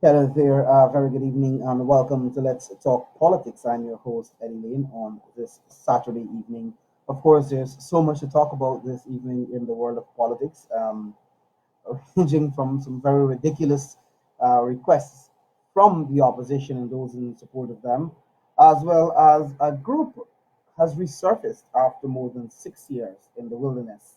Hello there, very good evening and welcome to Let's Talk Politics. I'm your host, Eddie Lane, on this Saturday evening. Of course, there's so much to talk about this evening in the world of politics, ranging from some very ridiculous requests from the opposition and those in support of them, as well as a group has resurfaced after more than 6 years in the wilderness.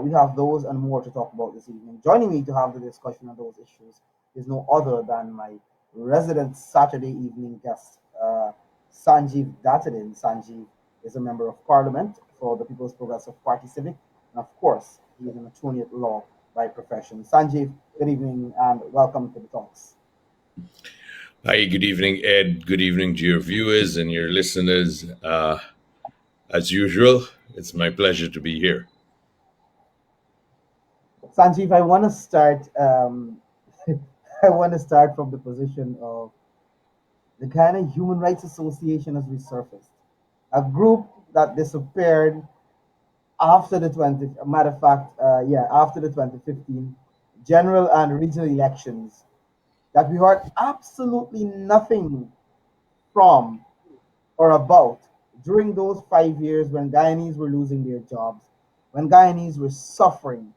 We have those and more to talk about this evening. Joining me to have the discussion on those issues is no other than my resident Saturday evening guest, Sanjeev Datadin. Sanjeev is a member of parliament for the People's Progressive Party Civic, and of course, he is an attorney at law by profession. Sanjeev, good evening and welcome to the talks. Hi, good evening, Ed. Good evening to your viewers and your listeners. As usual, it's my pleasure to be here. Sanjeev, I want to start. I want to start from the position of the kind of Human Rights Association has resurfaced, a group that disappeared after the 20, matter of fact, yeah, after the 2015 general and regional elections, that we heard absolutely nothing from or about during those 5 years when Guyanese were losing their jobs, when Guyanese were suffering,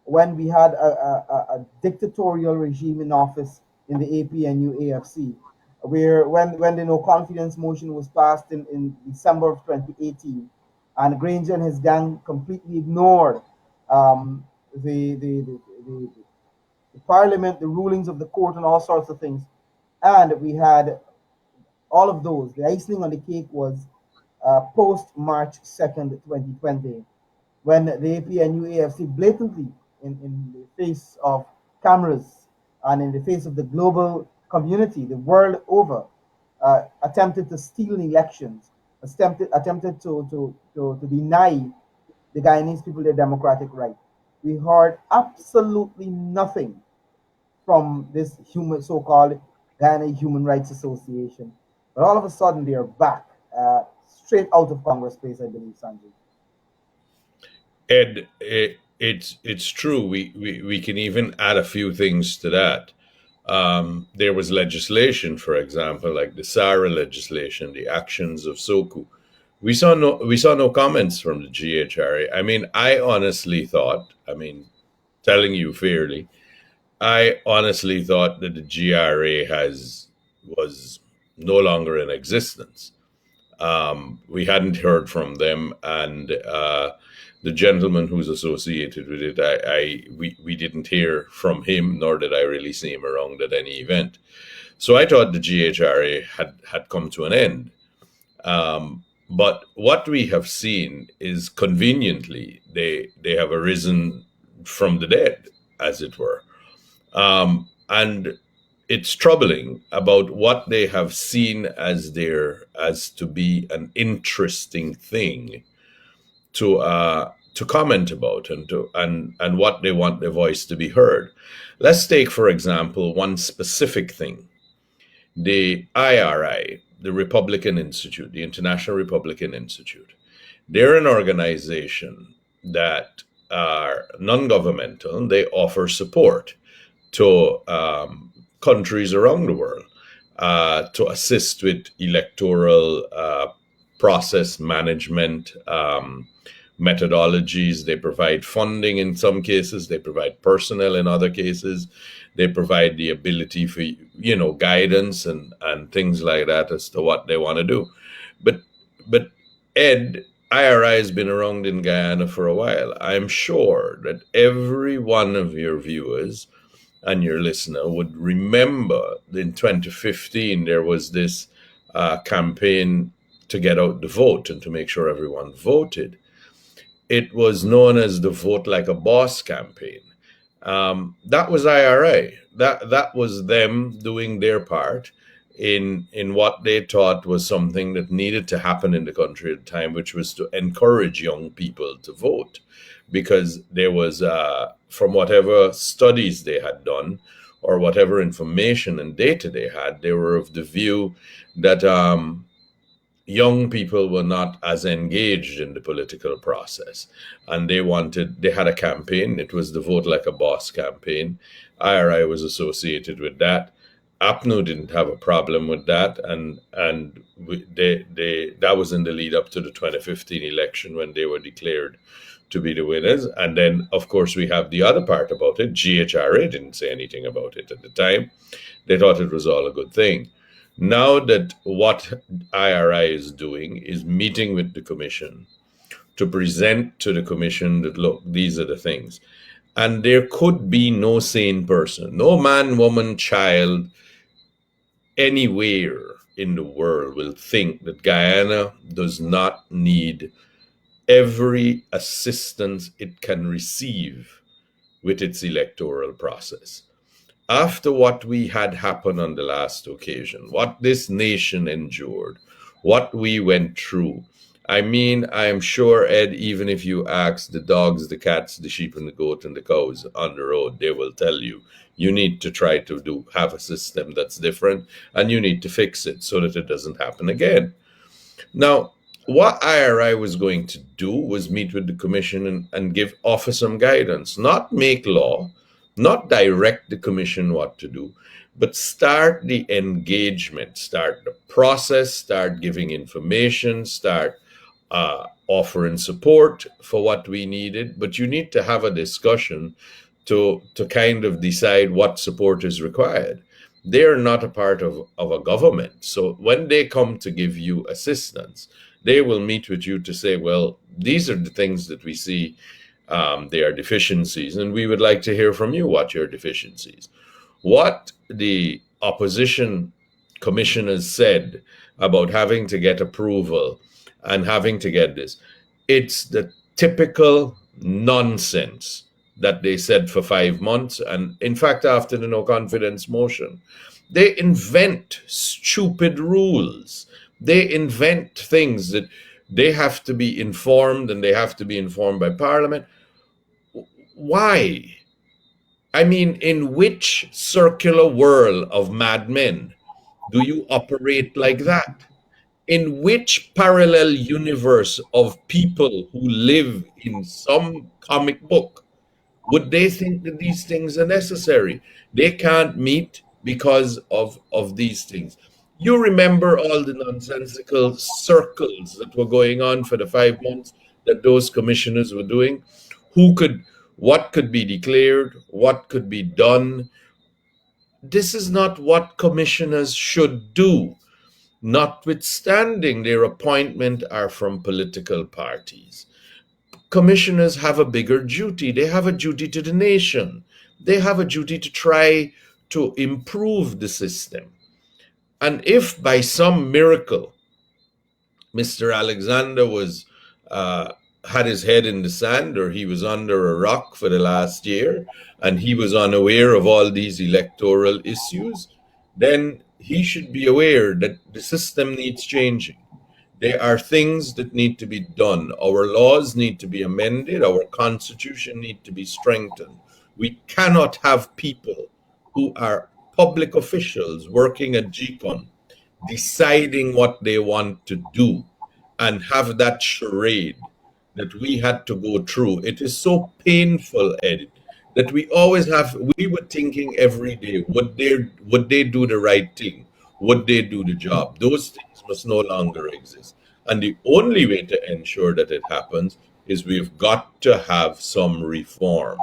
when we had a dictatorial regime in office in the APNU AFC, where when the no confidence motion was passed in December of 2018, and Granger and his gang completely ignored um, the, the, the, the, the parliament, the rulings of the court, and all sorts of things. And we had all of those. The icing on the cake was post March 2nd, 2020, when the APNU AFC blatantly, in the face of cameras and in the face of the global community, the world over, attempted to steal elections, attempted to deny the Guyanese people their democratic right. We heard absolutely nothing from this so-called Guyana Human Rights Association. But all of a sudden, they are back, straight out of Congress Place, I believe, Sanjay. Ed, it's true. We can even add a few things to that. There was legislation, for example, like the SARA legislation, the actions of Soku. We saw no comments from the GHRA. I mean, I honestly thought, telling you fairly, I honestly thought that the GRA has was no longer in existence. We hadn't heard from them, and the gentleman who's associated with it, we didn't hear from him, nor did I really see him around at any event. So I thought the GHRA had come to an end. But what we have seen is conveniently they have arisen from the dead, as it were. And it's troubling about what they have seen as to be an interesting thing to comment about and what they want their voice to be heard. Let's take, for example, one specific thing: the IRI, the Republican Institute, the International Republican Institute. They're an organization that are non-governmental. They offer support to countries around the world to assist with electoral process management methodologies. They provide funding in some cases. They provide personnel in other cases. They provide the ability for guidance and things like that as to what they want to do. But Ed, IRI has been around in Guyana for a while. I'm sure that every one of your viewers and your listener would remember that in 2015 there was this campaign to get out the vote and to make sure everyone voted. It was known as the Vote Like a Boss campaign. That was IRA. That was them doing their part in what they thought was something that needed to happen in the country at the time, which was to encourage young people to vote, because there was, from whatever studies they had done or whatever information and data they had, they were of the view that young people were not as engaged in the political process, and they had a campaign. It was the Vote Like a Boss campaign. IRI was associated with that, APNU didn't have a problem with that, and they that was in the lead up to the 2015 election when they were declared to be the winners. And then, of course, we have the other part about it. GHRA didn't say anything about it at the time. They thought it was all a good thing. Now that what IRI is doing is meeting with the commission to present to the commission that, look, these are the things. And there could be no sane person, no man, woman, child, anywhere in the world will think that Guyana does not need every assistance it can receive with its electoral process. After what we had happen on the last occasion, what this nation endured, what we went through. I mean, I am sure, Ed, even if you ask the dogs, the cats, the sheep, and the goat, and the cows on the road, they will tell you you need to try to have a system that's different, and you need to fix it so that it doesn't happen again. Now, what IRI was going to do was meet with the commission and offer some guidance, not make law, not direct the commission what to do, but start the engagement, start the process, start giving information, start offering support for what we needed. But you need to have a discussion to kind of decide what support is required. They're not a part of a government. So when they come to give you assistance, they will meet with you to say, well, these are the things that we see they are deficiencies, and we would like to hear from you what your deficiencies. What the opposition commissioners said about having to get approval and having to get this, it's the typical nonsense that they said for 5 months. And in fact, after the no confidence motion, they invent stupid rules. They invent things that they have to be informed, and they have to be informed by Parliament. Why? I mean, in which circular world of madmen do you operate like that? In which parallel universe of people who live in some comic book would they think that these things are necessary? They can't meet because of these things. You remember all the nonsensical circles that were going on for the 5 months that those commissioners were doing? Who could, what could be declared, what could be done? This is not what commissioners should do, notwithstanding their appointment are from political parties. Commissioners have a bigger duty. They have a duty to the nation. They have a duty to try to improve the system. And if by some miracle Mr. Alexander was had his head in the sand, or he was under a rock for the last year, and he was unaware of all these electoral issues, then he should be aware that the system needs changing. There are things that need to be done. Our laws need to be amended. Our constitution need to be strengthened. We cannot have people who are public officials working at GCOM deciding what they want to do and have that charade that we had to go through. It is so painful, Ed, that we were thinking every day, would they do the right thing? Would they do the job? Those things must no longer exist. And the only way to ensure that it happens is we've got to have some reform.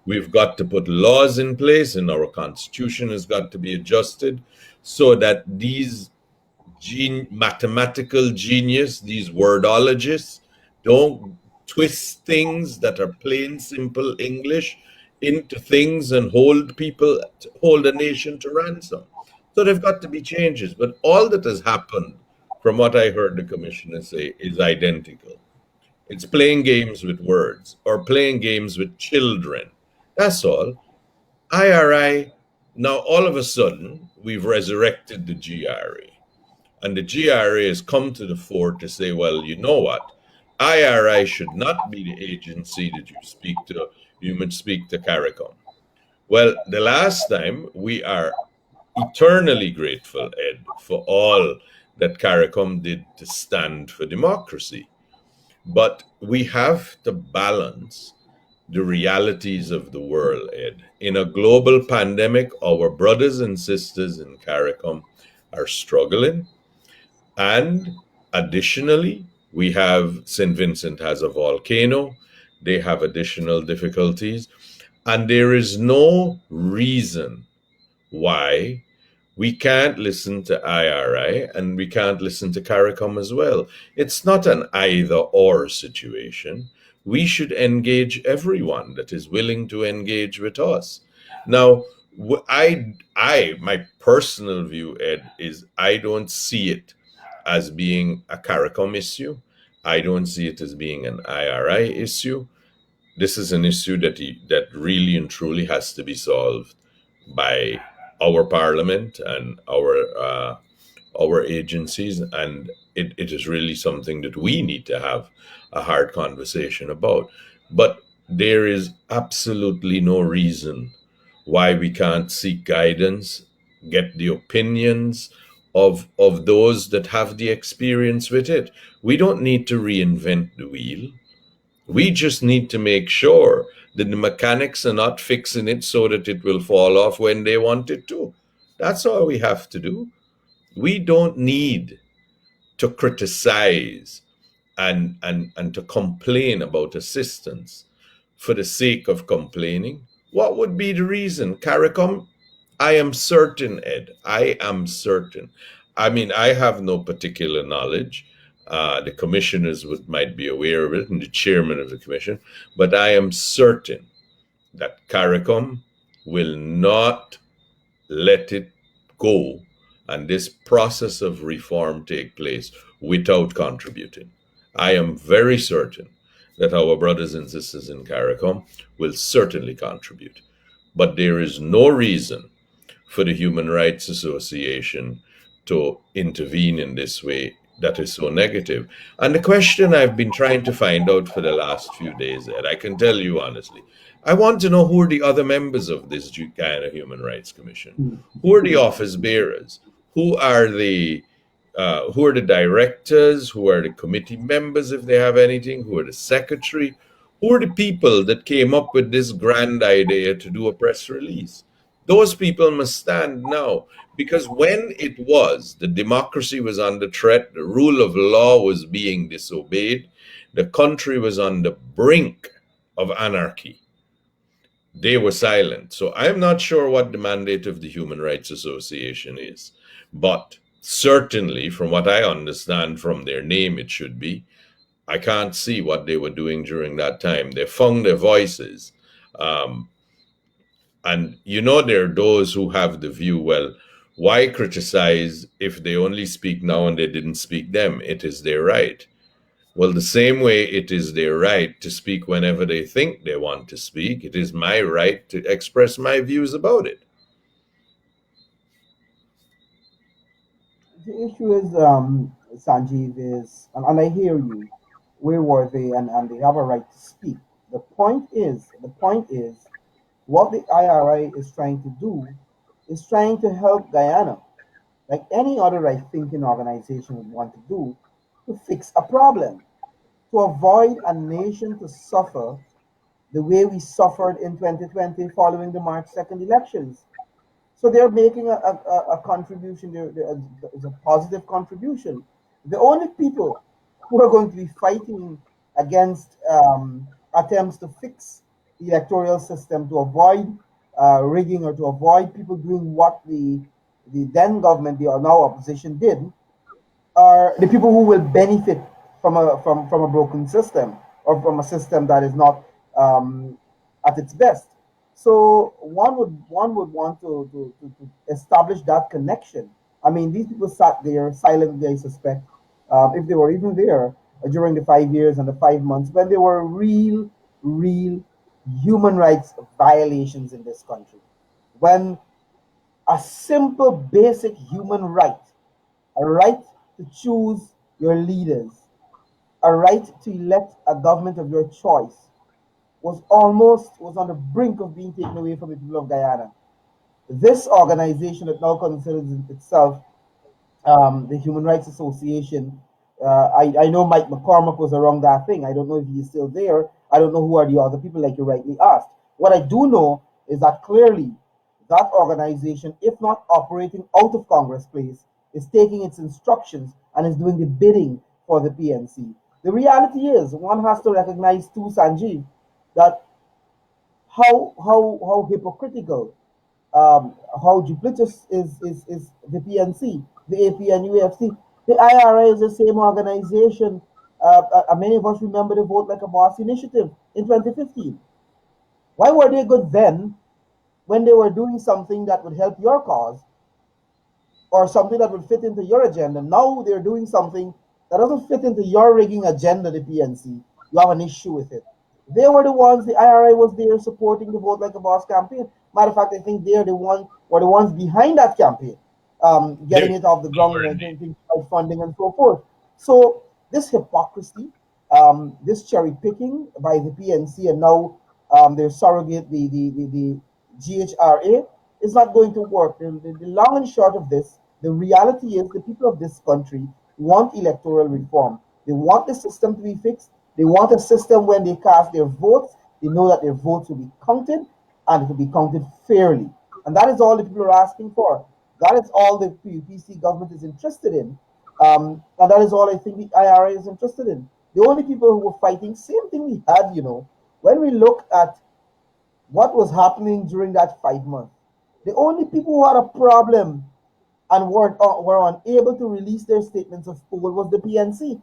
We've got to put laws in place, and our constitution has got to be adjusted so that these mathematical genius, these wordologists, don't twist things that are plain, simple English into things and hold a nation to ransom. So there've got to be changes. But all that has happened, from what I heard the commissioner say, is identical. It's playing games with words or playing games with children. That's all. IRI, now all of a sudden, we've resurrected the GRA. And the GRA has come to the fore to say, well, you know what? IRI should not be the agency that you must speak to CARICOM. Well, the last time, we are eternally grateful, Ed, for all that CARICOM did to stand for democracy. But we have to balance the realities of the world, Ed. In a global pandemic, our brothers and sisters in CARICOM are struggling. And additionally, we have St. Vincent has a volcano. They have additional difficulties. And there is no reason why we can't listen to IRI and we can't listen to CARICOM as well. It's not an either or situation. We should engage everyone that is willing to engage with us. Now, my personal view, Ed, is I don't see it as being a CARICOM issue. I don't see it as being an IRI issue. This is an issue that really and truly has to be solved by our parliament and our agencies, and it is really something that we need to have a hard conversation about. But there is absolutely no reason why we can't seek guidance, get the opinions of those that have the experience with it. We don't need to reinvent the wheel. We just need to make sure that the mechanics are not fixing it so that it will fall off when they want it to. That's all we have to do. We don't need to criticize and to complain about assistance for the sake of complaining. What would be the reason? CARICOM, I am certain, Ed, I am certain. I mean, I have no particular knowledge. The commissioners might be aware of it and the chairman of the commission, but I am certain that CARICOM will not let it go and this process of reform take place without contributing. I am very certain that our brothers and sisters in CARICOM will certainly contribute. But there is no reason for the Human Rights Association to intervene in this way that is so negative. And the question I've been trying to find out for the last few days, Ed, I can tell you honestly, I want to know who are the other members of this kind of Human Rights Commission. Who are the office bearers? Who are the directors? Who are the committee members, if they have anything? Who are the secretary? Who are the people that came up with this grand idea to do a press release? Those people must stand now, because when it was, the democracy was under threat, the rule of law was being disobeyed, the country was on the brink of anarchy. They were silent. So I'm not sure what the mandate of the Human Rights Association is, but certainly, from what I understand from their name, it should be. I can't see what they were doing during that time. They found their voices. And there are those who have the view, well, why criticize if they only speak now and they didn't speak then? It is their right. Well, the same way it is their right to speak whenever they think they want to speak, it is my right to express my views about it. The issue is, Sanjeev, and I hear you, we're worthy and they have a right to speak. The point is, what the IRI is trying to do is trying to help Guyana, like any other right thinking organization would want to do, to fix a problem, to avoid a nation to suffer the way we suffered in 2020 following the March 2nd elections. So they're making a contribution. There is a positive contribution. The only people who are going to be fighting against attempts to fix the electoral system to avoid rigging or to avoid people doing what the then government, the now opposition, did are the people who will benefit from a broken system or from a system that is not at its best. So one would want to establish that connection. I mean, these people sat there silently, I suspect, if they were even there during the 5 years and the 5 months when there were real human rights violations in this country. When a simple, basic human right, a right to choose your leaders, a right to elect a government of your choice, was on the brink of being taken away from the people of Guyana. This organization that now considers itself the Human Rights Association. I know Mike McCormack was around that thing. I don't know if he's still there, I don't know who are the other people, like you rightly asked. What I do know is that clearly that organization, if not operating out of Congress Place, is taking its instructions and is doing the bidding for the PNC. The reality is, one has to recognize too, Sanjeev, that how hypocritical, how duplicitous is the PNC, the AP and UFC. The IRA is the same organization. Many of us remember the Vote Like a Boss initiative in 2015. Why were they good then when they were doing something that would help your cause or something that would fit into your agenda? Now they're doing something that doesn't fit into your rigging agenda, the PNC. You have an issue with it. They were the ones, the IRA was there supporting the Vote Like a Boss campaign. Matter of fact, I think they're the one were the ones behind that campaign, getting They it off the ground were and indeed. getting funding and so forth. So this hypocrisy, this cherry picking by the PNC and now their surrogate, the GHRA, is not going to work. The long and short of this, the reality is the people of this country want electoral reform. They want the system to be fixed. They want a system when they cast their votes, they know that their votes will be counted and it will be counted fairly. And that is all the people are asking for. That is all the PC government is interested in. And that is all I think the IRA is interested in. The only people who were fighting, same thing we had, when we look at what was happening during that 5 months, the only people who had a problem and were unable to release their statements of poll was the PNC.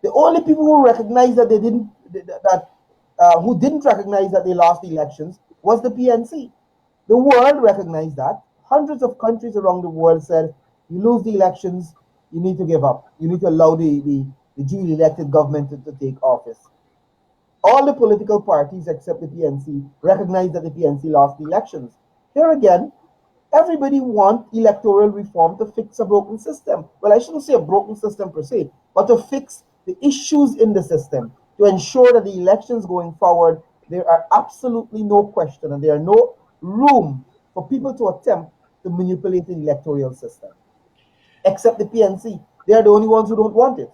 The only people who recognized that they didn't that who didn't recognize that they lost the elections was the PNC. The world recognized that. Hundreds of countries around the world said, "You lose the elections, you need to give up. You need to allow the duly elected government to take office." All the political parties except the PNC recognized that the PNC lost the elections. Here again, everybody wants electoral reform to fix a broken system. Well, I shouldn't say a broken system per se, but to fix the issues in the system, to ensure that the elections going forward, there are absolutely no question and there are no room for people to attempt to manipulate the electoral system. Except the PNC. They are the only ones who don't want it.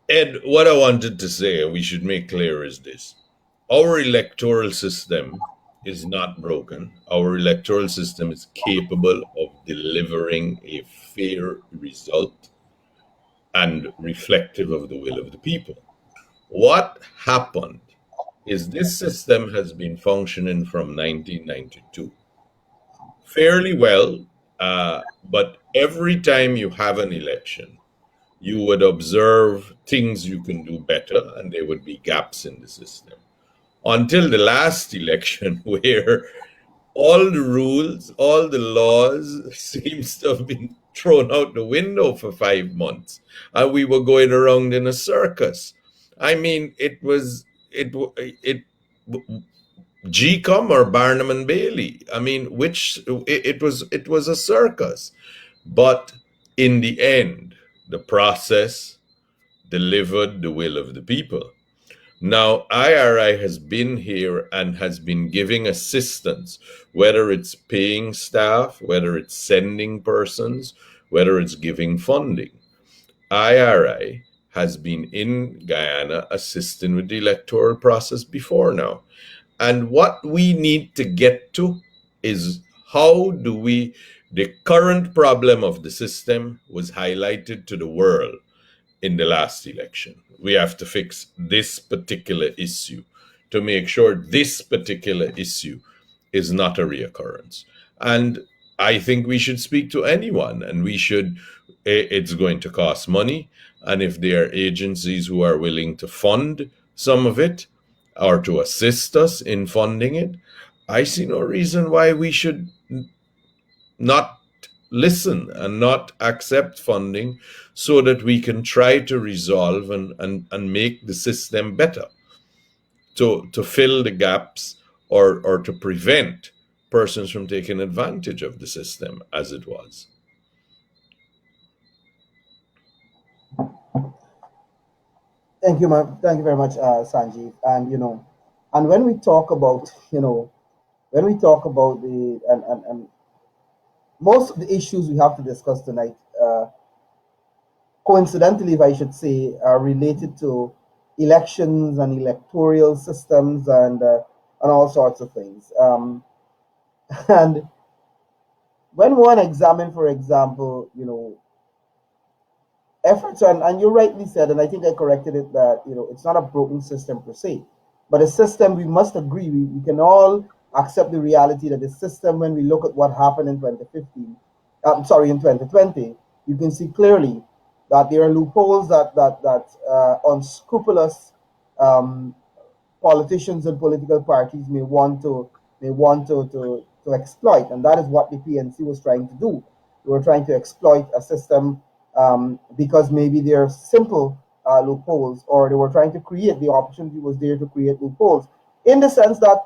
Ed, what I wanted to say, and we should make clear, is this: our electoral system is not broken. Our electoral system is capable of delivering a fair result and reflective of the will of the people. What happened is this system has been functioning from 1992 fairly well, but every time you have an election, you would observe things you can do better, and there would be gaps in the system. Until the last election, where all the rules, all the laws seems to have been thrown out the window for 5 months, and we were going around in a circus. I mean, it GCOM or Barnum and Bailey. I mean, it was a circus, but in the end, the process delivered the will of the people. Now, IRI has been here and has been giving assistance, whether it's paying staff, whether it's sending persons, whether it's giving funding. IRI has been in Guyana assisting with the electoral process before now. And what we need to get to is how do we, the current problem of the system was highlighted to the world in the last election. We have to fix this particular issue to make sure this particular issue is not a reoccurrence. And I think we should speak to anyone, and it's going to cost money. And if there are agencies who are willing to fund some of it or to assist us in funding it, I see no reason why we should not listen and not accept funding so that we can try to resolve and make the system better, to fill the gaps, or to prevent persons from taking advantage of the system as it was. Thank you, ma'am. Thank you very much, Sanjeev. And and when we talk about, when we talk about and most of the issues we have to discuss tonight, coincidentally, if I should say, are related to elections and electoral systems and all sorts of things. And when one examine, for example, efforts, and you rightly said, and I think I corrected it, that it's not a broken system per se, but a system, we must agree, we can all accept the reality that the system, when we look at what happened in 2015, sorry, in 2020, you can see clearly that there are loopholes that unscrupulous um, politicians and political parties may want to exploit, and that is what the PNC was trying to do. They were trying to exploit a system because maybe there are simple loopholes, or they were trying to create, the opportunity was there to create loopholes, in the sense that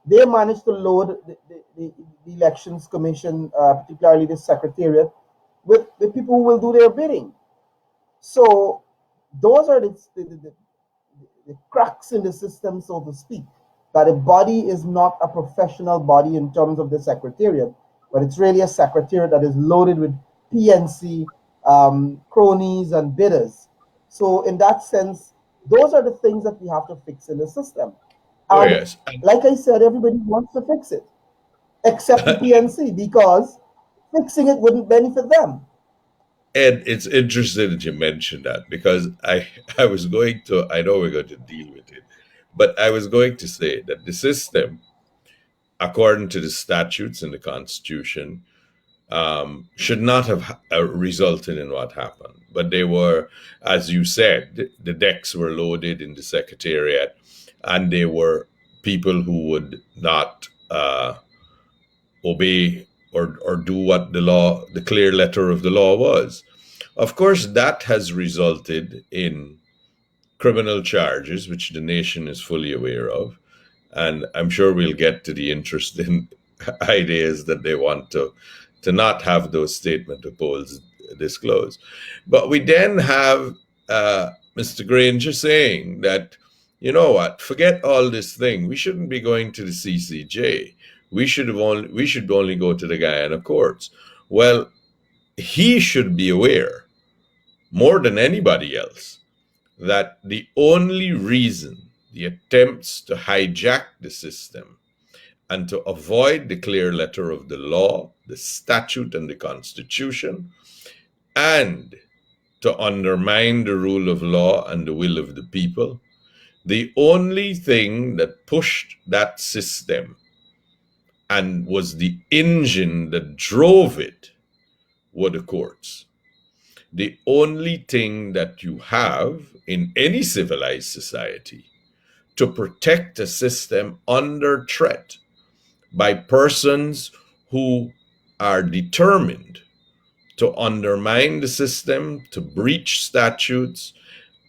they managed to load the elections commission, particularly the secretariat, with people who will do their bidding. So those are the cracks in the system, so to speak. That a body is not a professional body in terms of the secretariat, but it's really a secretariat that is loaded with PNC cronies and bidders. So, in that sense, those are the things that we have to fix in the system. Oh And yes. like I said, everybody wants to fix it, except the PNC, because fixing it wouldn't benefit them. And it's interesting that you mentioned that, because I was going to, I know we're going to deal with it, but I was going to say that the system, according to the statutes and the Constitution, should not have resulted in what happened. But they were, as you said, the decks were loaded in the Secretariat, and they were people who would not obey or do what the law, the clear letter of the law was. Of course, that has resulted in criminal charges, which the nation is fully aware of. And I'm sure we'll get to the interesting ideas that they want to not have those statement of polls disclosed. But we then have Mr. Granger saying that, you know what, forget all this thing. We shouldn't be going to the CCJ. We should only go to the Guyana courts. Well, he should be aware more than anybody else that the only reason the attempts to hijack the system and to avoid the clear letter of the law, the statute, and the Constitution, and to undermine the rule of law and the will of the people, the only thing that pushed that system and was the engine that drove it were the courts. The only thing that you have in any civilized society to protect a system under threat by persons who are determined to undermine the system, to breach statutes,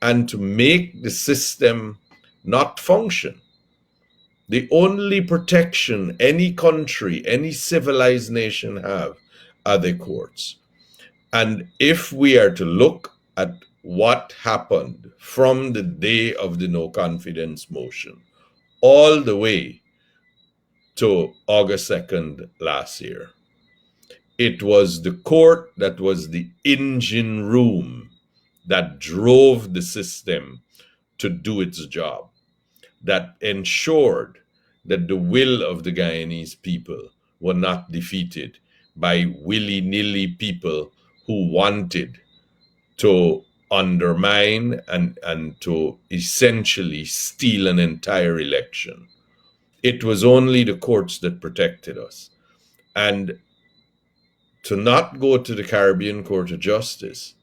and to make the system not function. The only protection any country, any civilized nation have are the courts. And if we are to look at what happened from the day of the no confidence motion all the way to August 2nd last year, it was the court that was the engine room that drove the system to do its job, that ensured that the will of the Guyanese people were not defeated by willy-nilly people who wanted to undermine and to essentially steal an entire election. It was only the courts that protected us. And to not go to the Caribbean Court of Justice,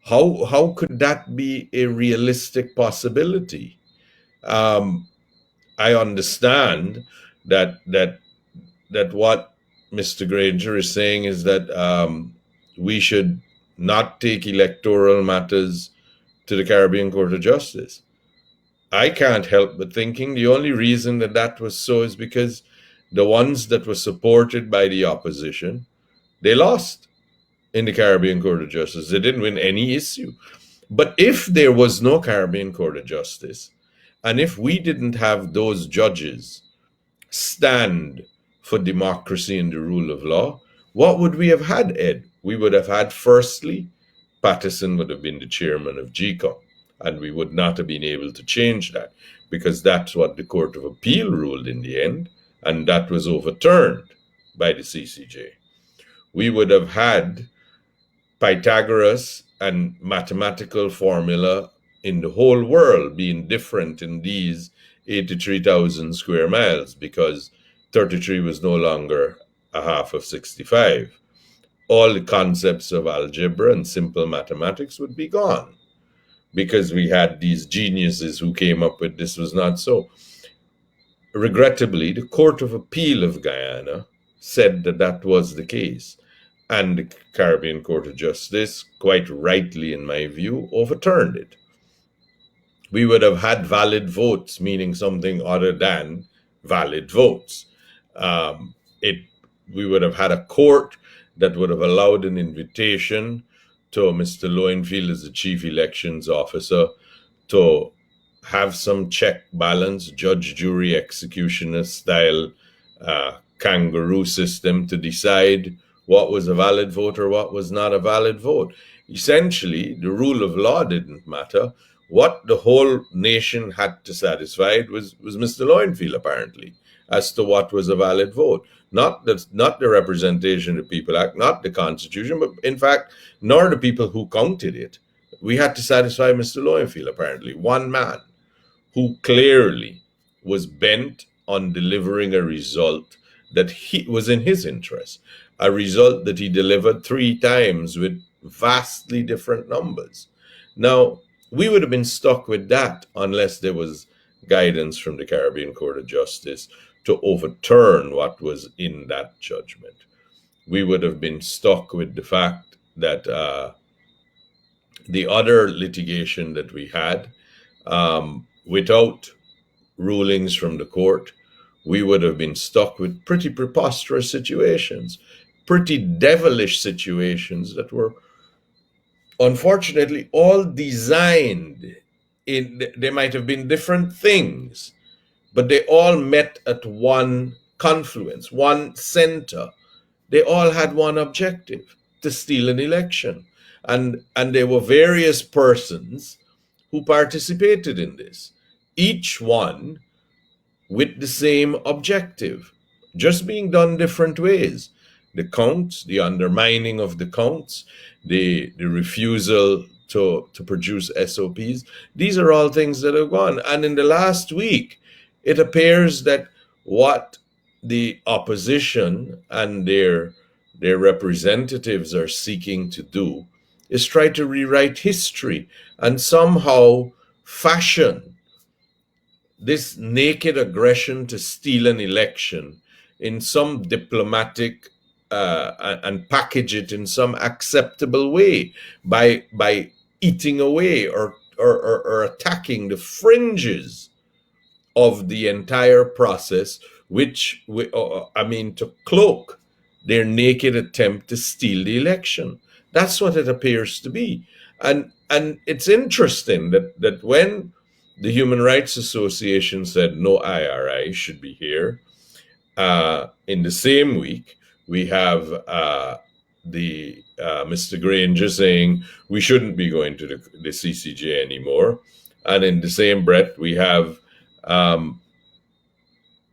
how could that be a realistic possibility? Um, I understand that what Mr. Granger is saying is that we should not take electoral matters to the Caribbean Court of Justice. I can't help but thinking the only reason that that was so is because the ones that were supported by the opposition, they lost in the Caribbean Court of Justice. They didn't win any issue. But if there was no Caribbean Court of Justice, and if we didn't have those judges stand for democracy and the rule of law, what would we have had, Ed? We would have had, firstly, Patterson would have been the chairman of GCOM. And we would not have been able to change that because that's what the Court of Appeal ruled in the end, and that was overturned by the CCJ. We would have had Pythagoras and mathematical formula in the whole world being different in these 83,000 square miles because 33 was no longer a half of 65. All the concepts of algebra and simple mathematics would be gone because we had these geniuses who came up with this was not so. Regrettably, the Court of Appeal of Guyana said that that was the case. And the Caribbean Court of Justice, quite rightly in my view, overturned it. We would have had valid votes, meaning something other than valid votes. Um, it we would have had a court that would have allowed an invitation to Mr. Lowenfield as the chief elections officer to have some check balance, judge, jury, executioner style kangaroo system to decide what was a valid vote or what was not a valid vote. Essentially, the rule of law didn't matter. What the whole nation had to satisfy was Mr. Lowenfield, apparently, as to what was a valid vote. Not the Representation of the People Act, not the Constitution, but in fact, nor the people who counted it. We had to satisfy Mr. Lowenfield, apparently, one man who clearly was bent on delivering a result that he was in his interest, a result that he delivered 3 times with vastly different numbers. Now, we would have been stuck with that unless there was guidance from the Caribbean Court of Justice to overturn what was in that judgment. We would have been stuck with the fact that the other litigation that we had, without rulings from the court, we would have been stuck with pretty preposterous situations, pretty devilish situations that were unfortunately all designed in, they might have been different things, but they all met at one confluence, one center. They all had one objective: to steal an election. And there were various persons who participated in this, each one with the same objective, just being done different ways. The counts, the undermining of the counts, the refusal to produce SOPs, these are all things that have gone. And in the last week, it appears that what the opposition and their representatives are seeking to do is try to rewrite history and somehow fashion this naked aggression to steal an election in some diplomatic and package it in some acceptable way by eating away or attacking the fringes of the entire process, which I mean, to cloak their naked attempt to steal the election. That's what it appears to be. And it's interesting that when the Human Rights Association said no IRI should be here, in the same week we have the Mr. Granger saying we shouldn't be going to the CCJ anymore, and in the same breath we have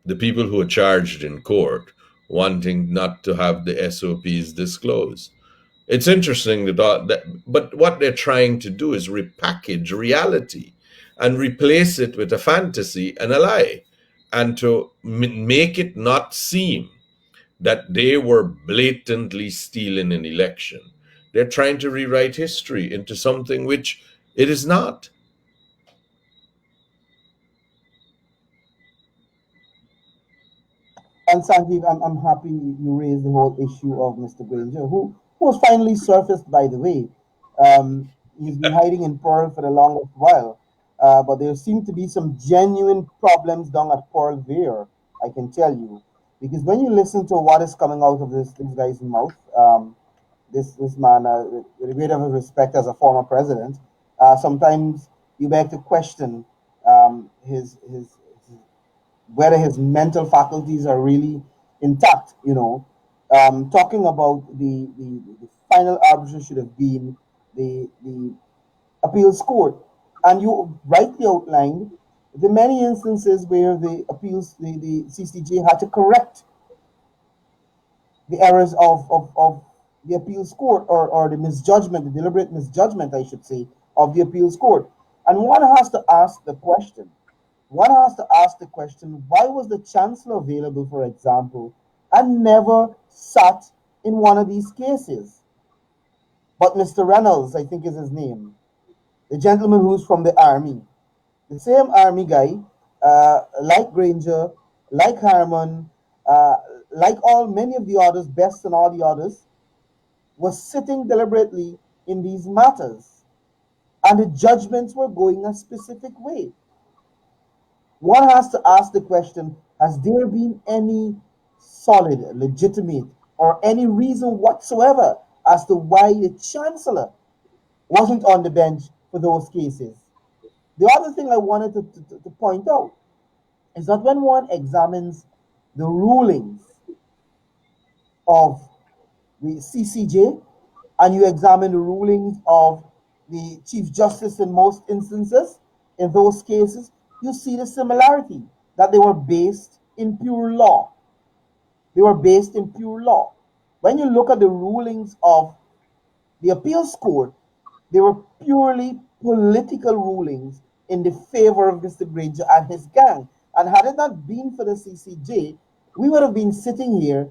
the people who are charged in court wanting not to have the SOPs disclosed. It's interesting but what they're trying to do is repackage reality and replace it with a fantasy and a lie, and to make it not seem that they were blatantly stealing an election. They're trying to rewrite history into something which it is not. And Sanjeev, I'm happy you raised the whole issue of Mr. Granger, who was finally surfaced, by the way. He's been hiding in Pearl for the longest while, but there seem to be some genuine problems down at Pearl there, I can tell you. Because when you listen to what is coming out of this guy's mouth, this man, with a great of respect as a former president, sometimes you beg to question his whether his mental faculties are really intact. Talking about the final arbiter should have been the appeals court. And you rightly outlined the many instances where the CCJ had to correct the errors of the appeals court, or the misjudgment, the deliberate misjudgment, I should say, of the appeals court. And one has to ask the question, why was the chancellor available, for example, and never sat in one of these cases? But Mr. Reynolds, I think is his name, the gentleman who's from the army, the same army guy, like Granger, like Harmon, uh, like all many of the others, Best and all the others, was sitting deliberately in these matters, and the judgments were going a specific way. One has to ask the question, has there been any solid, legitimate, or any reason whatsoever as to why the chancellor wasn't on the bench for those cases? The other thing I wanted to point out is that when one examines the rulings of the CCJ and you examine the rulings of the Chief Justice in most instances, in those cases, you see the similarity that they were based in pure law. They were based in pure law. When you look at the rulings of the appeals court, they were purely political rulings in the favor of Mr. Granger and his gang. And had it not been for the CCJ, we would have been sitting here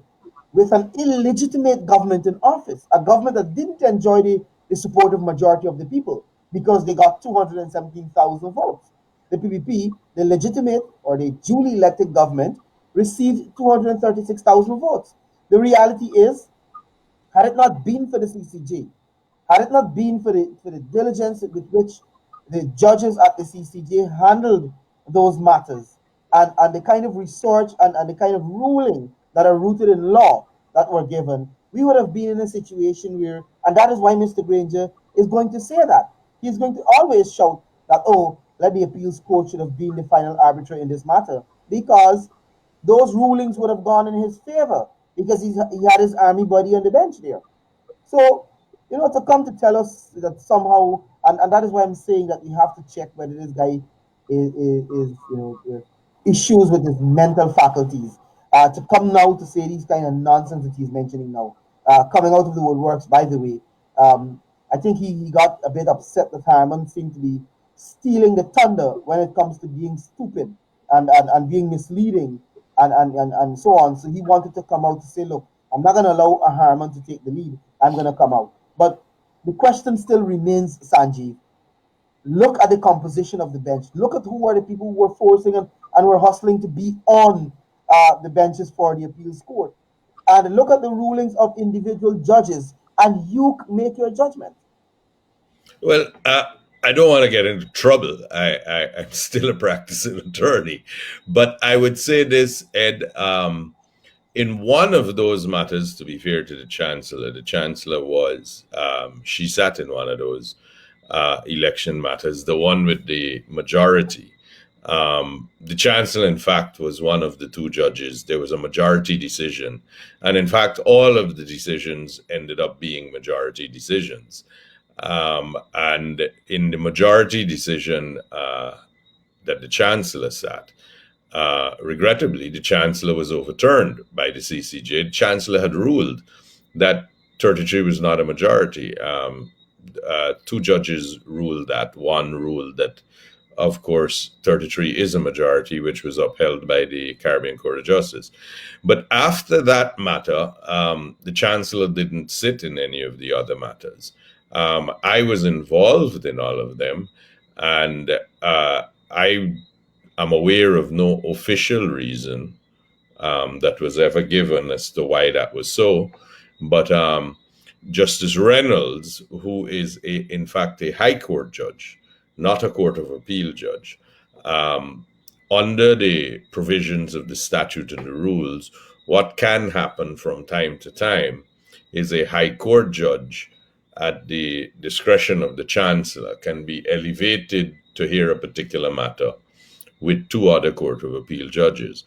with an illegitimate government in office, a government that didn't enjoy the support of majority of the people because they got 217,000 votes. The PPP, the legitimate or the duly elected government, received 236,000 votes. The reality is, had it not been for the CCJ, had it not been for the diligence with which the judges at the CCJ handled those matters, and the kind of research and the kind of ruling that are rooted in law that were given, we would have been in a situation where, and that is why Mr. Granger is going to say that. He's going to always shout that, oh, let the appeals court should have been the final arbiter in this matter, because those rulings would have gone in his favor because he had his army buddy on the bench there. So, to come to tell us that somehow, and that is why I'm saying that we have to check whether this guy is issues with his mental faculties. To come now to say these kind of nonsense that he's mentioning now, coming out of the woodworks, by the way, I think he got a bit upset that Harmon seemed to be stealing the thunder when it comes to being stupid and being misleading and so on. So he wanted to come out to say, look, I'm not going to allow a Harmon to take the lead. I'm going to come out. But the question still remains, Sanjeev. Look at the composition of the bench. Look at who are the people who were forcing and were hustling to be on the benches for the appeals court. And look at the rulings of individual judges, and you make your judgment. Well, I don't want to get into trouble. I'm still a practicing attorney. But I would say this, Ed. In one of those matters, to be fair to the Chancellor was, she sat in one of those election matters, the one with the majority. The Chancellor, in fact, was one of the two judges. There was a majority decision. And in fact, all of the decisions ended up being majority decisions. And in the majority decision that the Chancellor sat, regrettably, the Chancellor was overturned by the CCJ. The Chancellor had ruled that 33 was not a majority. Two judges ruled that. One ruled that, of course, 33 is a majority, which was upheld by the Caribbean Court of Justice. But after that matter, the Chancellor didn't sit in any of the other matters. I was involved in all of them, and I am aware of no official reason that was ever given as to why that was so. But Justice Reynolds, who is in fact a High Court judge, not a Court of Appeal judge, um, under the provisions of the statute and the rules, what can happen from time to time is a High Court judge, at the discretion of the Chancellor, can be elevated to hear a particular matter with two other Court of Appeal judges.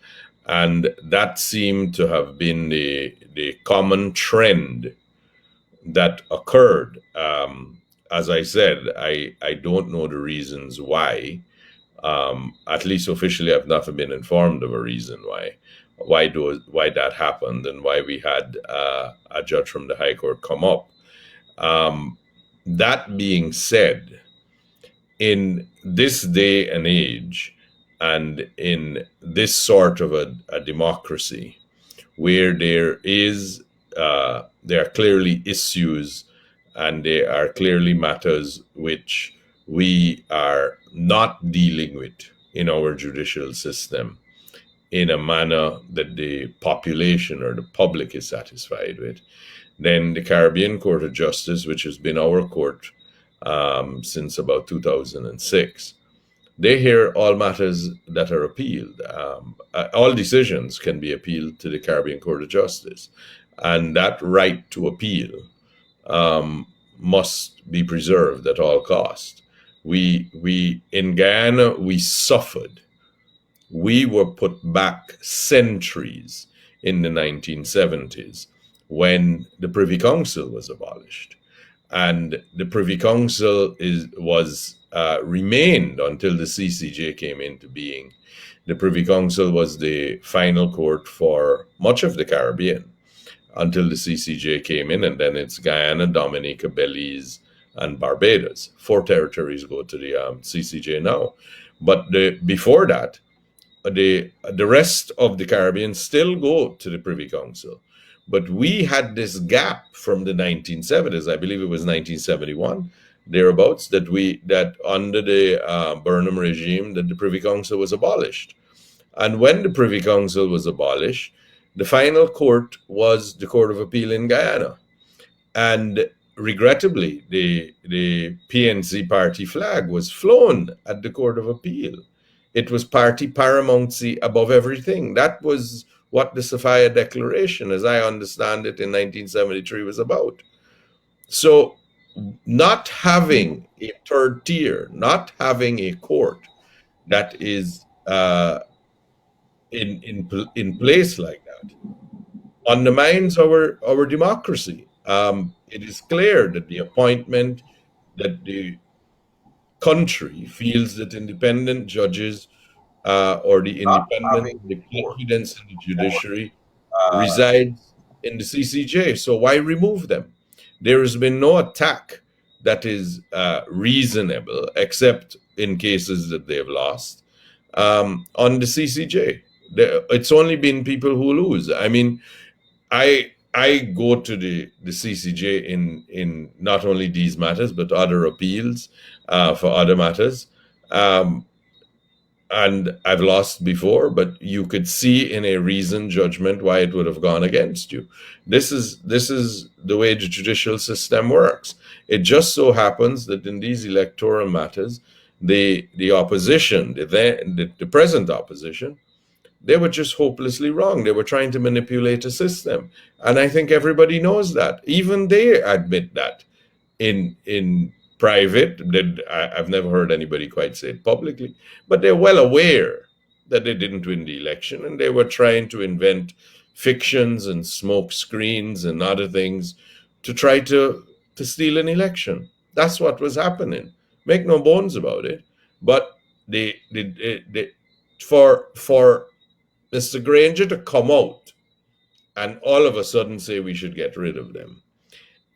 And that seemed to have been the common trend that occurred. as I said, I don't know the reasons why. At least officially, I've never been informed of a reason why that happened and why we had a judge from the High Court come up. Um, that being said, in this day and age, and in this sort of a democracy, where there are clearly issues and there are clearly matters which we are not dealing with in our judicial system in a manner that the population or the public is satisfied with, then the Caribbean Court of Justice, which has been our court since about 2006, they hear all matters that are appealed. All decisions can be appealed to the Caribbean Court of Justice, and that right to appeal must be preserved at all cost. We in Guyana we suffered. We were put back centuries in the 1970s when the Privy Council was abolished, and the Privy Council was remained until the CCJ came into being. The Privy Council was the final court for much of the Caribbean until the CCJ came in, and then it's Guyana, Dominica, Belize, and Barbados. Four territories go to the CCJ now, but before that, the rest of the Caribbean still go to the Privy Council. But we had this gap from the 1970s. I believe it was 1971, thereabouts, that under the Burnham regime, that the Privy Council was abolished. And when the Privy Council was abolished, the final court was the Court of Appeal in Guyana. And regrettably, the PNC party flag was flown at the Court of Appeal. It was party paramountcy above everything. That was what the Sophia Declaration, as I understand it, in 1973 was about. So, not having a third tier, not having a court that is in place like that, undermines our democracy. It is clear that the appointment that the country feels that independent judges or the Not independence, having the a court confidence in the that judiciary uh, resides in the CCJ. So why remove them? There has been no attack that is reasonable, except in cases that they have lost, on the CCJ. It's only been people who lose. I mean, I go to the CCJ in not only these matters but other appeals for other matters. Um, and I've lost before, but you could see in a reasoned judgment why it would have gone against you. This is the way the judicial system works. It just so happens that in these electoral matters, the opposition, the present opposition, they were just hopelessly wrong. They were trying to manipulate a system, and I think everybody knows that. Even they admit that in private. That I've never heard anybody quite say it publicly, but they're well aware that they didn't win the election, and they were trying to invent fictions and smoke screens and other things to try to steal an election. That's what was happening. Make no bones about it. But they for Mr. Granger to come out and all of a sudden say we should get rid of them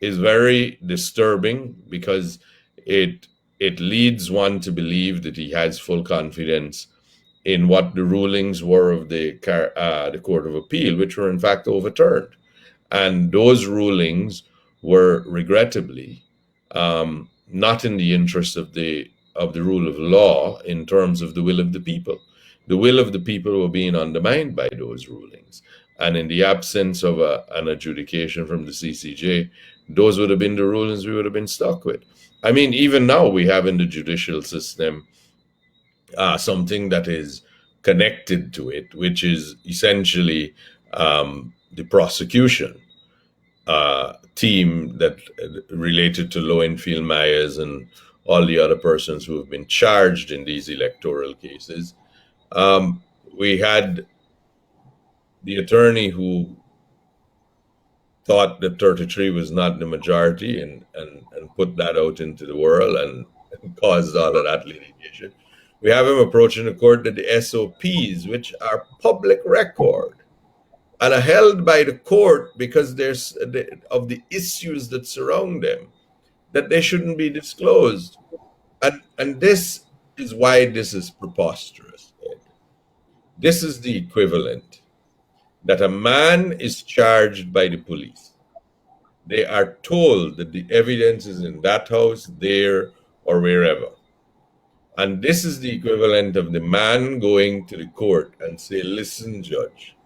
is very disturbing, because it it leads one to believe that he has full confidence in what the rulings were of the Court of Appeal, which were in fact overturned, and those rulings were regrettably not in the interest of the rule of law in terms of the will of the people. The will of the people were being undermined by those rulings, and in the absence of an adjudication from the CCJ, those would have been the rulings we would have been stuck with. I mean, even now we have in the judicial system something that is connected to it, which is essentially the prosecution team that related to Lowenfield Myers and all the other persons who have been charged in these electoral cases. Um, we had the attorney who, thought that 33 was not the majority, and put that out into the world, and caused all of that litigation. We have him approaching the court that the SOPs, which are public record and are held by the court because of the issues that surround them, that they shouldn't be disclosed. And this is why this is preposterous, Ed. This is the equivalent that a man is charged by the police. They are told that the evidence is in that house, there, or wherever. And this is the equivalent of the man going to the court and say, listen, judge,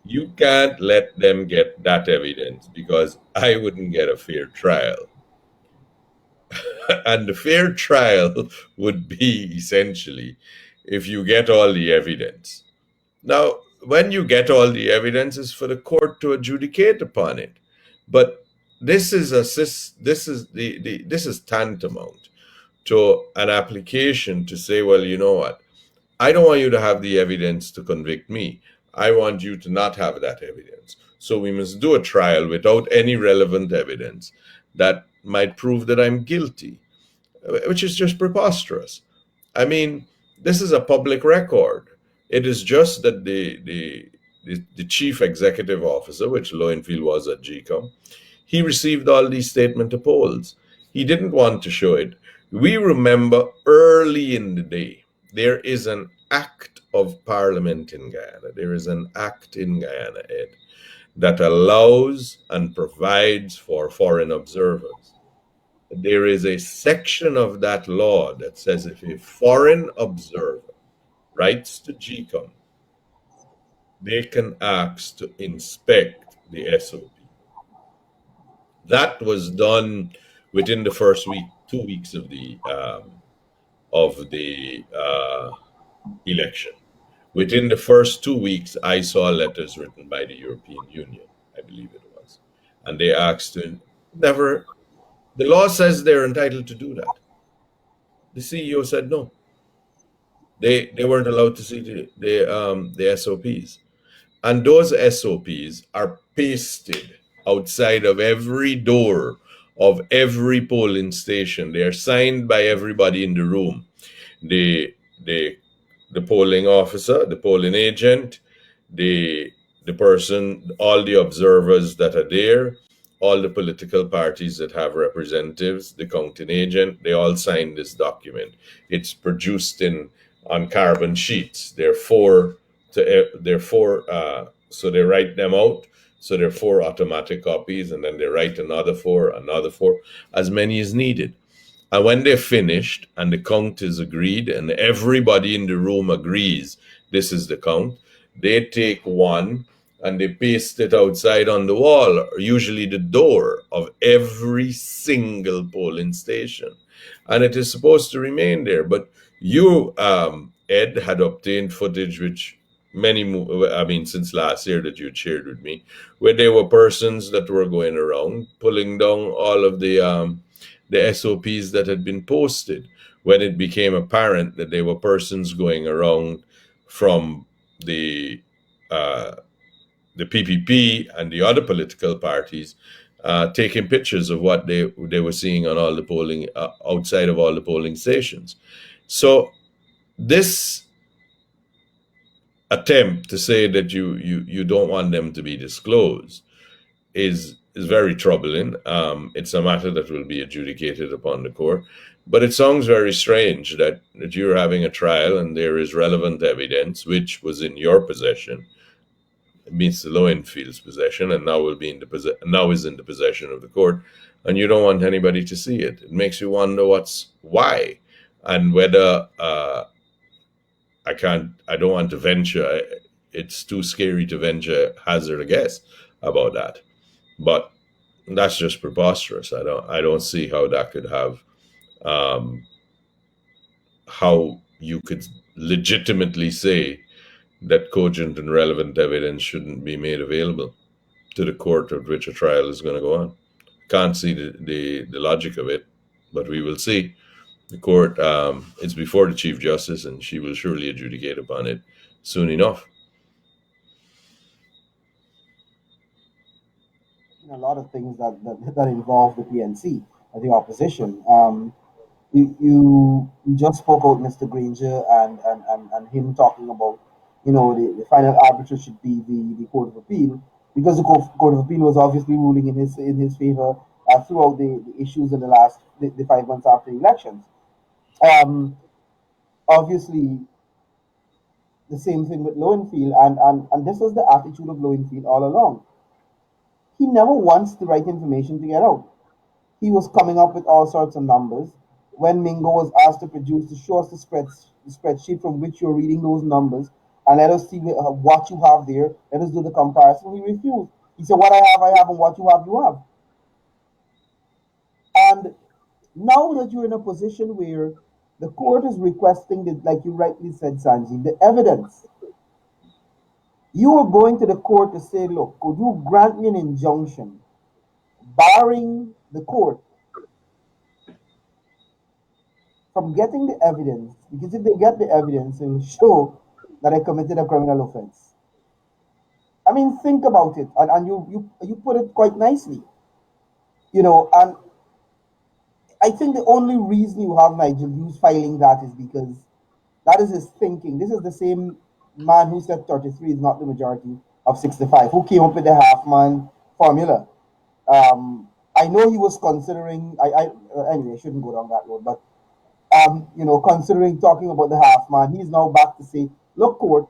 you can't let them get that evidence because I wouldn't get a fair trial. And the fair trial would be essentially if you get all the evidence. Now, when you get all the evidence, it's for the court to adjudicate upon it. But this is tantamount to an application to say, well, you know what? I don't want you to have the evidence to convict me. I want you to not have that evidence. So we must do a trial without any relevant evidence that might prove that I'm guilty, which is just preposterous. I mean, this is a public record. It is just that the chief executive officer, which Lowenfield was at GCOM, he received all these statement of polls. He didn't want to show it. We remember early in the day, there is an act of parliament in Guyana. There is an act in Guyana, Ed, that allows and provides for foreign observers. There is a section of that law that says if a foreign observer writes to GCOM, they can ask to inspect the SOP. That was done within the first week, 2 weeks of the election. Within the first 2 weeks, I saw letters written by the European Union, I believe it was, and they asked to never. The law says they're entitled to do that. The CEO said no. They weren't allowed to see the SOPs. And those SOPs are pasted outside of every door of every polling station. They are signed by everybody in the room. The the the polling officer, the polling agent, the person, all the observers that are there, all the political parties that have representatives, the counting agent, they all sign this document. It's produced in on carbon sheets. So they write them out. So there are four automatic copies, and then they write another four, as many as needed. And when they're finished and the count is agreed and everybody in the room agrees this is the count, they take one and they paste it outside on the wall, or usually the door of every single polling station. And it is supposed to remain there. But you, Ed, had obtained footage which since last year that you shared with me, where there were persons that were going around pulling down all of the SOPs that had been posted when it became apparent that there were persons going around from the PPP and the other political parties taking pictures of what they were seeing on all the polling outside of all the polling stations. So this attempt to say that you don't want them to be disclosed is very troubling. It's a matter that will be adjudicated upon the court. But it sounds very strange that you're having a trial and there is relevant evidence which was in your possession, Mr. Lowenfield's possession, and now is in the possession of the court, and you don't want anybody to see it. It makes you wonder why, and whether I don't want to venture. It's too scary to venture, hazard a guess about that. But that's just preposterous. I don't see how that could have, how you could legitimately say that cogent and relevant evidence shouldn't be made available to the court at which a trial is going to go on. Can't see the logic of it, but we will see. The court, it's before the Chief Justice, and she will surely adjudicate upon it soon enough. a lot of things that involve the PNC or the opposition. You just spoke out Mr. Granger and him talking about, the final arbiter should be the Court of Appeal, because the Court of Appeal was obviously ruling in his favor throughout the issues in the 5 months after the elections. Um, Obviously, the same thing with Lowenfield, and this is the attitude of Lowenfield all along. He never wants the right information to get out. He was coming up with all sorts of numbers. When Mingo was asked to produce to show us the spreadsheet from which you're reading those numbers and let us see what you have there, let us do the comparison, he refused. He said, "What I have, and what you have, you have." And now that you're in a position where the court is requesting, like you rightly said, Sanjeev, the evidence, you are going to the court to say, "Look, could you grant me an injunction barring the court from getting the evidence, because if they get the evidence, it will show that I committed a criminal offense." I mean, think about it, and you put it quite nicely, and I think the only reason you have Nigel Hughes filing that is because that is his thinking. This is the same man who said 33 is not the majority of 65, who came up with the half man formula. I know he was considering, anyway, I shouldn't go down that road, but considering talking about the half man, he's now back to say, "Look, court,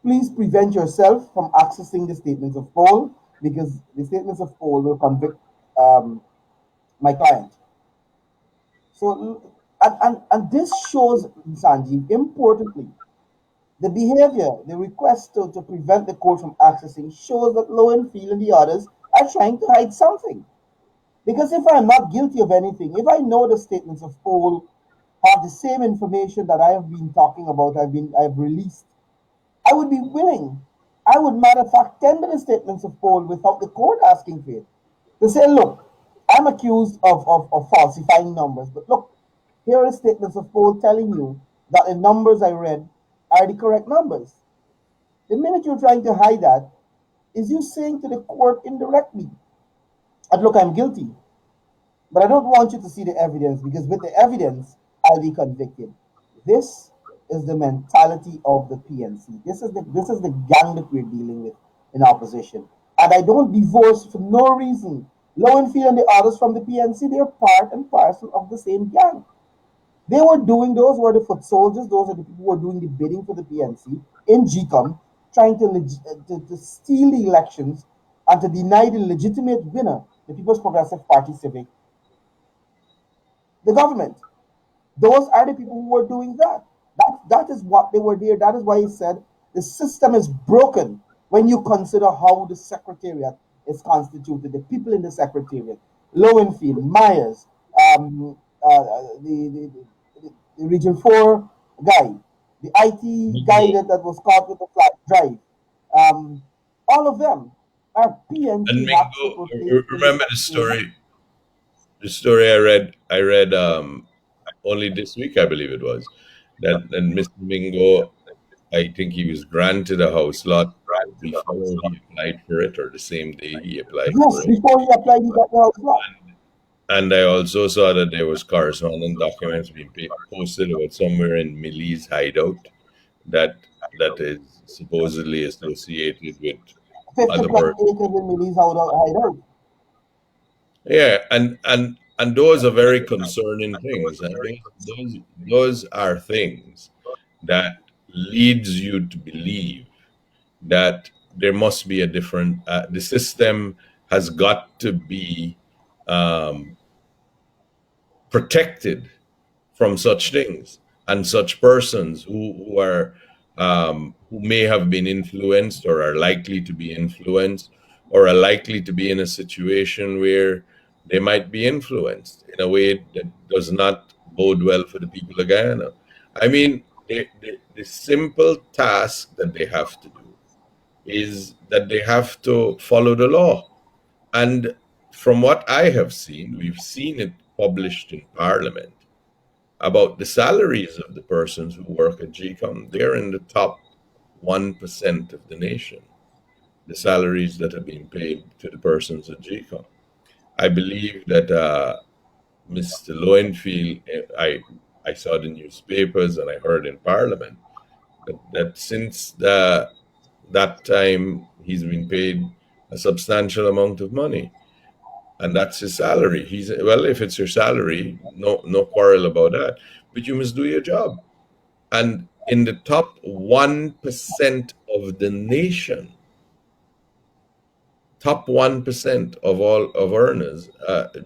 please prevent yourself from accessing the statements of Paul, because the statements of Paul will convict um, my client." So, and this shows, Sanjeev, importantly, the behavior, the request to prevent the court from accessing shows that Lowenfield and the others are trying to hide something. Because if I'm not guilty of anything, if I know the statements of Paul have the same information that I have been talking about, I've released, I would be willing. I would, matter of fact, tender the statements of Paul without the court asking for it. To say, "Look, I'm accused of falsifying numbers, but look, here are statements of Paul telling you that the numbers I read are the correct numbers." The minute you're trying to hide that is you saying to the court indirectly, "And look, I'm guilty, but I don't want you to see the evidence, because with the evidence, I'll be convicted." This is the mentality of the PNC. This is the gang that we're dealing with in opposition. And I don't divorce for no reason. Lowenfield and the others from the PNC, they're part and parcel of the same gang. They were doing, those were the foot soldiers, those are the people who were doing the bidding for the PNC in GCOM, trying to steal the elections and to deny the legitimate winner, the People's Progressive Party Civic, the government. Those are the people who were doing that. That is what they were there. That is why he said the system is broken when you consider how the secretariat is constituted, the people in the secretariat, Lowenfield, Myers, the Region 4 guy, the IT guy Mingo that was caught with the flash drive. Um, all of them are and PNC hack Mingo. that were placed in the Remember secretariat. the story I read. I read only this week, I believe it was, that Mr. Mingo, I think he was granted a house lot before he applied for it, or the same day he applied for Yes, it. before he applied, he got the house lot. And I also saw that there was correspondence documents being posted about somewhere in Millie's hideout that is supposedly associated with 50 other plus persons. acres in Millie's hideout. Yeah, and those are very concerning things, and those are things that leads you to believe that there must be a different. The system has got to be um, protected from such things and such persons who may have been influenced or are likely to be influenced or are likely to be in a situation where they might be influenced in a way that does not bode well for the people of Guyana. I mean, the simple task that they have to do is that they have to follow the law. And from what I have seen, we've seen it published in Parliament about the salaries of the persons who work at GCOM. They're in the top 1% of the nation. the salaries that are being paid to the persons at GCOM. I believe that Mr. Lowenfield, I saw the newspapers and I heard in Parliament that since that time he's been paid a substantial amount of money, and that's his salary. He's well, if it's your salary, no quarrel about that, but you must do your job. And in the top 1% of the nation, top 1% of all of earners,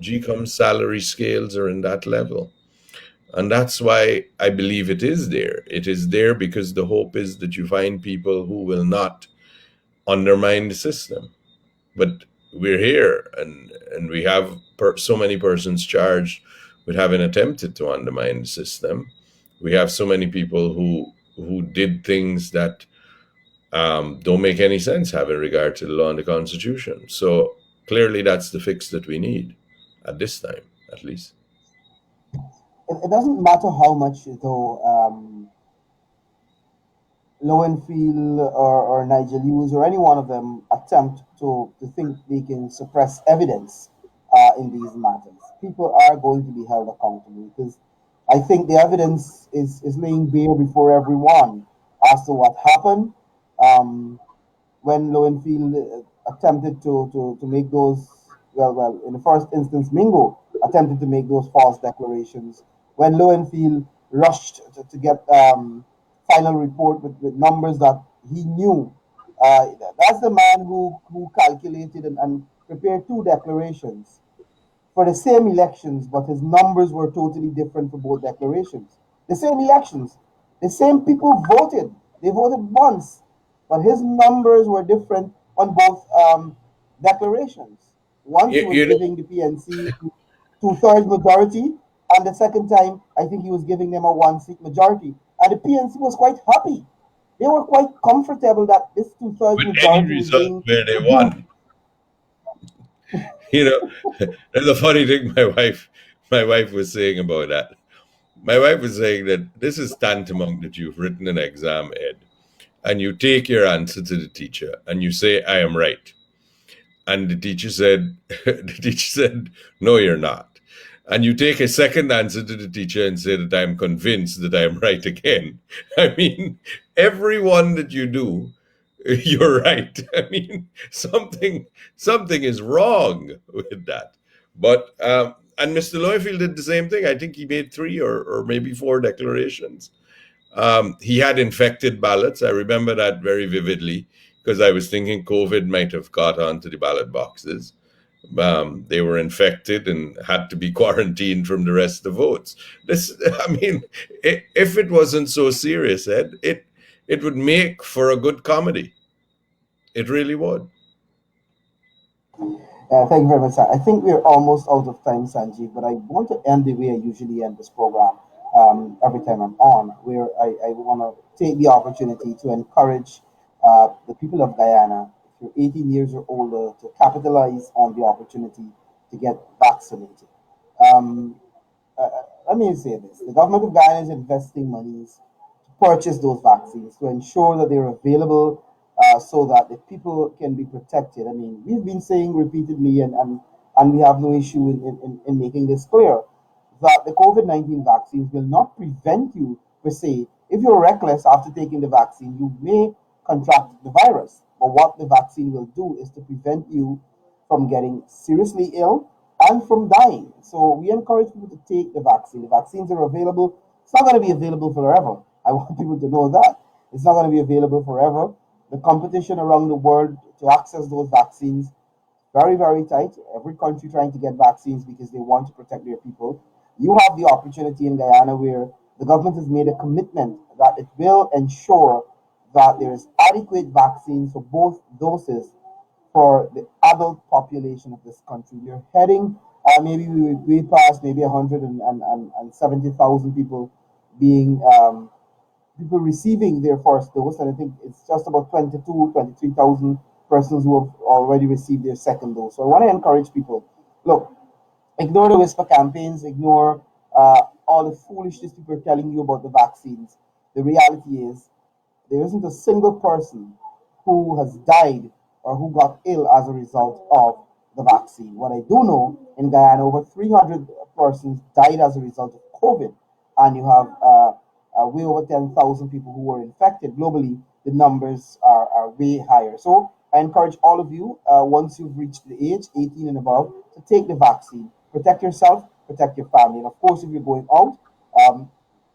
GCOM salary scales are in that level. And that's why I believe it is there. It is there because the hope is that you find people who will not undermine the system. But we're here, and we have so many persons charged with having attempted to undermine the system. We have so many people who did things that don't make any sense having regard to the law and the Constitution. So clearly, that's the fix that we need at this time, at least. It doesn't matter how much, though, Lowenfield or Nigel Hughes or any one of them attempt to think they can suppress evidence in these matters. People are going to be held accountable because I think the evidence is laying bare before everyone as to what happened. Um, when Lowenfield attempted to make those, in the first instance, Mingo attempted to make those false declarations. When Lowenfield rushed to get final report with numbers that he knew, that's the man who calculated and prepared two declarations for the same elections, but his numbers were totally different for both declarations. The same elections, the same people voted. They voted once, but his numbers were different on both declarations. Once he You, was you know, giving the PNC two-thirds majority, and the second time, I think he was giving them a one-seat majority. And the PNC was quite happy. They were quite comfortable that this two-thirds with any majority was result being where they reduced. won, you know, there's a funny thing my wife was saying about that. My wife was saying that this is tantamount that you've written an exam, Ed, and you take your answer to the teacher and you say, I am right. And the teacher said, the teacher said, no, you're not. And you take a second answer to the teacher and say that I'm convinced that I'm right again. I mean, every one that you do, you're right. I mean, something is wrong with that. But and Mr. Loyfield did the same thing. I think he made three or maybe four declarations. He had infected ballots. I remember that very vividly because I was thinking COVID might have got onto the ballot boxes. They were infected and had to be quarantined from the rest of the votes. This, I mean, if it wasn't so serious, Ed, it would make for a good comedy. It really would. Thank you very much, sir. I think we're almost out of time, Sanjeev, but I want to end the way I usually end this program every time I'm on, where I want to take the opportunity to encourage the people of Guyana, if you're 18 years or older, to capitalize on the opportunity to get vaccinated. Um, Let me say this: the government of Guyana is investing monies to purchase those vaccines to ensure that they're available so that the people can be protected. I mean, we've been saying repeatedly, and we have no issue in making this clear, that the COVID 19 vaccines will not prevent you, per se. If you're reckless after taking the vaccine, you may contract the virus. But what the vaccine will do is to prevent you from getting seriously ill and from dying. So we encourage people to take the vaccine. The vaccines are available. It's not going to be available forever. I want people to know that. It's not going to be available forever. The competition around the world to access those vaccines very, very tight. Every country trying to get vaccines because they want to protect their people. You have the opportunity in Guyana where the government has made a commitment that it will ensure that there is adequate vaccines for both doses for the adult population of this country. We're heading, maybe we passed maybe 170,000 people being people receiving their first dose, and I think it's just about 23,000 persons who have already received their second dose. So I want to encourage people, look, ignore the whisper campaigns, ignore all the foolishness people are telling you about the vaccines. The reality is there isn't a single person who has died or who got ill as a result of the vaccine. What I do know, in Guyana, over 300 persons died as a result of COVID, and you have way over 10,000 people who were infected. Globally, the numbers are way higher. So I encourage all of you, once you've reached the age 18 and above, to take the vaccine. Protect yourself, protect your family. And of course, if you're going out, um,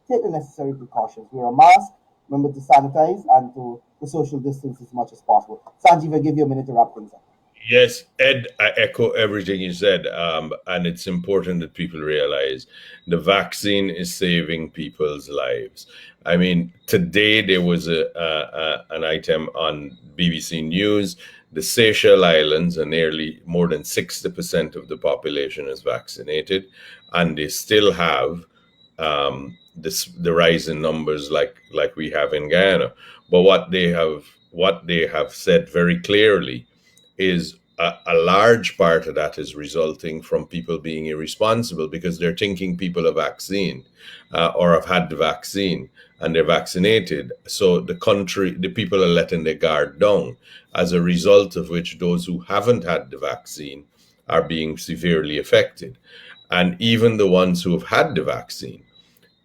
take the necessary precautions. Wear a mask, remember to sanitize, and to social distance as much as possible. Sanjeev, I'll give you a minute to wrap things up. Yes, Ed, I echo everything you said. And it's important that people realize the vaccine is saving people's lives. I mean, today there was an item on BBC News. The Seychelles Islands are nearly more than 60% of the population is vaccinated, and they still have the rise in numbers like we have in Guyana. But what they have said very clearly is a large part of that is resulting from people being irresponsible because they're thinking people are vaccinated or have had the vaccine and they're vaccinated. So the people are letting their guard down, as a result of which those who haven't had the vaccine are being severely affected. And even the ones who have had the vaccine,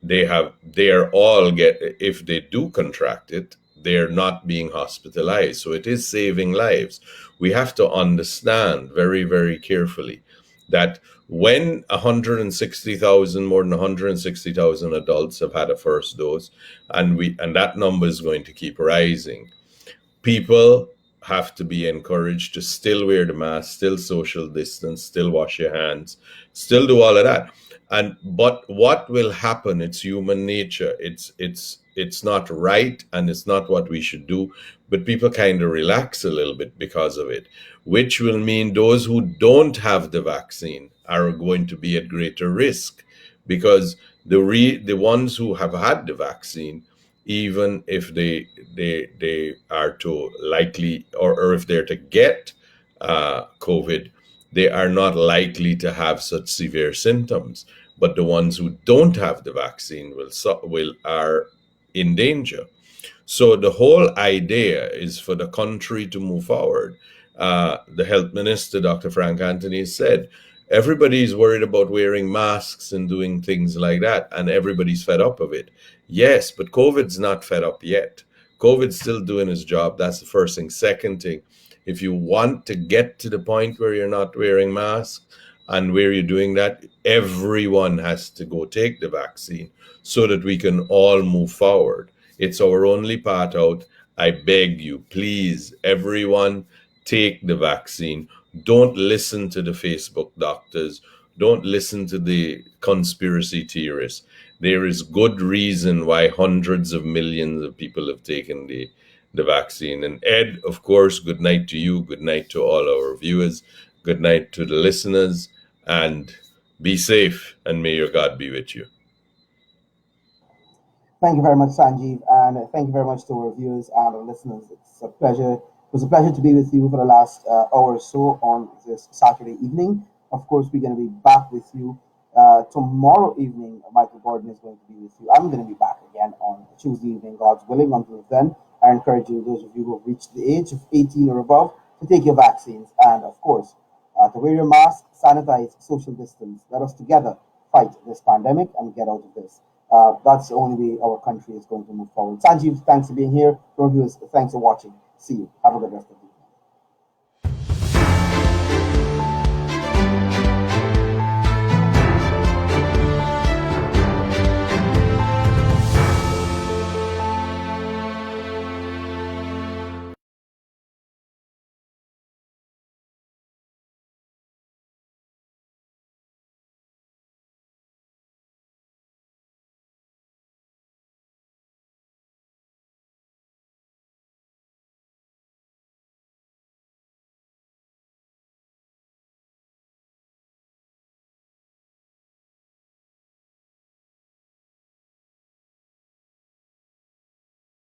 they're all get if they do contract it, they're not being hospitalized, so it is saving lives. We have to understand very, very carefully that when 160,000 more than 160,000 adults have had a first dose, and that number is going to keep rising, people have to be encouraged to still wear the mask, still social distance, still wash your hands, still do all of that. And but what will happen? It's human nature. It's not right, and it's not what we should do. But people kind of relax a little bit because of it, which will mean those who don't have the vaccine are going to be at greater risk, because the ones who have had the vaccine, even if they are to likely, or if they're to get COVID, they are not likely to have such severe symptoms. But the ones who don't have the vaccine will are in danger. So the whole idea is for the country to move forward. The health minister, Dr. Frank Anthony, said everybody's worried about wearing masks and doing things like that, and everybody's fed up of it. Yes, but COVID's not fed up yet. COVID's still doing its job. That's the first thing. Second thing, if you want to get to the point where you're not wearing masks and where you're doing that, everyone has to go take the vaccine so that we can all move forward. It's our only path out. I beg you, please, everyone, take the vaccine. Don't listen to the Facebook doctors. Don't listen to the conspiracy theorists. There is good reason why hundreds of millions of people have taken the vaccine. And Ed, of course, good night to you. Good night to all our viewers. Good night to the listeners. And be safe, and may your God be with you. Thank you very much, Sanjeev, and thank you very much to our viewers and our listeners. It's a pleasure. It was a pleasure to be with you for the last hour or so on this Saturday evening. Of course, we're going to be back with you tomorrow evening. Michael Gordon is going to be with you. I'm going to be back again on Tuesday evening, God's willing. Until then, I encourage you, those of you who have reached the age of 18 or above, to take your vaccines, and of course, to wear your mask, sanitize, social distance. Let us together fight this pandemic and get out of this. That's the only way our country is going to move forward. Sanjeev, thanks for being here. Reviewers, thanks for watching. See you. Have a good rest of the day.